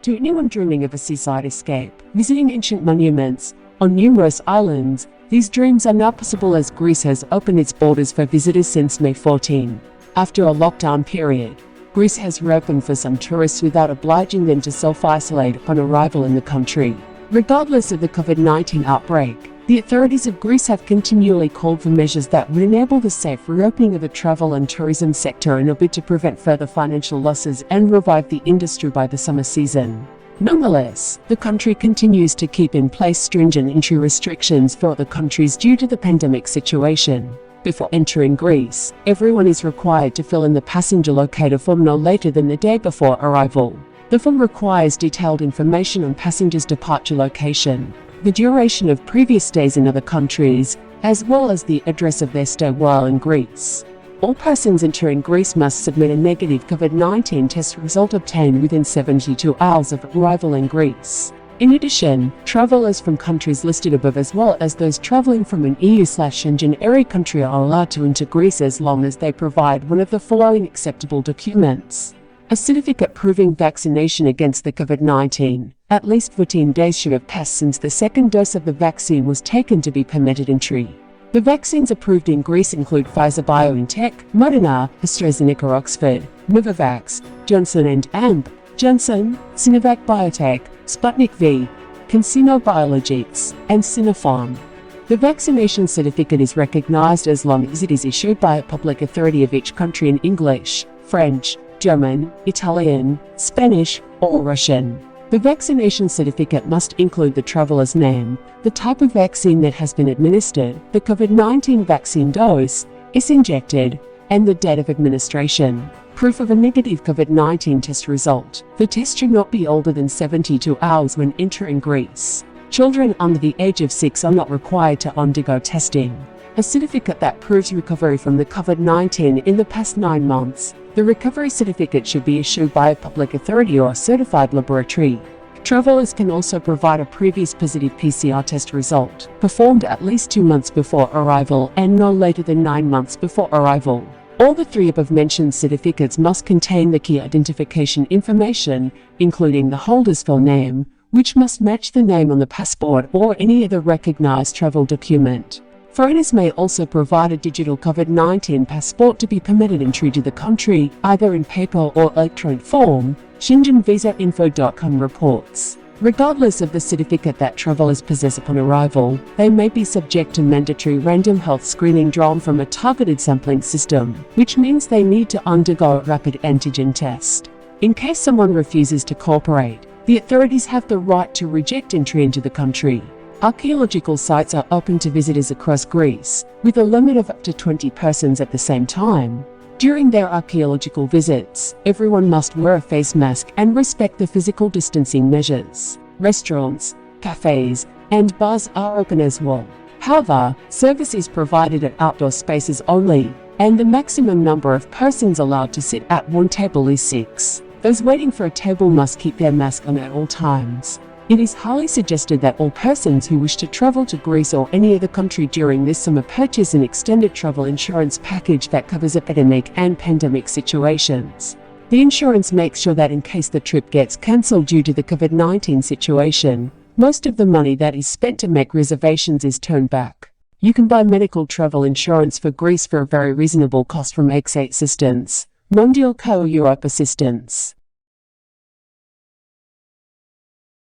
To anyone dreaming of a seaside escape, visiting ancient monuments on numerous islands, these dreams are now possible as Greece has opened its borders for visitors since May 14. After a lockdown period, Greece has reopened for some tourists without obliging them to self-isolate upon arrival in the country. Regardless of the COVID-19 outbreak, the authorities of Greece have continually called for measures that would enable the safe reopening of the travel and tourism sector in a bid to prevent further financial losses and revive the industry by the summer season. Nonetheless, the country continues to keep in place stringent entry restrictions for other countries due to the pandemic situation. Before entering Greece, everyone is required to fill in the passenger locator form no later than the day before arrival. The form requires detailed information on passengers' departure location, the duration of previous stays in other countries, as well as the address of their stay while in Greece. All persons entering Greece must submit a negative COVID-19 test result obtained within 72 hours of arrival in Greece. In addition, travelers from countries listed above as well as those traveling from an EU/Schengen area country are allowed to enter Greece as long as they provide one of the following acceptable documents: a certificate proving vaccination against the COVID-19. At least 14 days should have passed since the second dose of the vaccine was taken to be permitted entry. The vaccines approved in Greece include Pfizer-BioNTech, Moderna, AstraZeneca Oxford, Novavax, Johnson & Johnson, Sinovac Biotech, Sputnik V, CanSino Biologics, and Sinopharm. The vaccination certificate is recognized as long as it is issued by a public authority of each country in English, French, German, Italian, Spanish, or Russian. The vaccination certificate must include the traveler's name, the type of vaccine that has been administered, the COVID-19 vaccine dose is injected, and the date of administration. Proof of a negative COVID-19 test result. The test should not be older than 72 hours when entering Greece. Children under the age of 6 are not required to undergo testing. A certificate that proves recovery from the COVID-19 in the past 9 months. The recovery certificate should be issued by a public authority or a certified laboratory. Travelers can also provide a previous positive PCR test result, performed at least 2 months before arrival and no later than 9 months before arrival. All the 3 above-mentioned certificates must contain the key identification information, including the holder's full name, which must match the name on the passport or any other recognized travel document. Foreigners may also provide a digital COVID-19 passport to be permitted entry to the country, either in paper or electronic form, ShengenVisaInfo.com reports. Regardless of the certificate that travelers possess upon arrival, they may be subject to mandatory random health screening drawn from a targeted sampling system, which means they need to undergo a rapid antigen test. In case someone refuses to cooperate, the authorities have the right to reject entry into the country. Archaeological sites are open to visitors across Greece, with a limit of up to 20 persons at the same time. During their archaeological visits, everyone must wear a face mask and respect the physical distancing measures. Restaurants, cafes, and bars are open as well. However, service is provided at outdoor spaces only, and the maximum number of persons allowed to sit at one table is 6. Those waiting for a table must keep their mask on at all times. It is highly suggested that all persons who wish to travel to Greece or any other country during this summer purchase an extended travel insurance package that covers epidemic and pandemic situations. The insurance makes sure that in case the trip gets cancelled due to the COVID-19 situation, most of the money that is spent to make reservations is turned back. You can buy medical travel insurance for Greece for a very reasonable cost from AXA Assistance, Mondial Co Europe Assistance.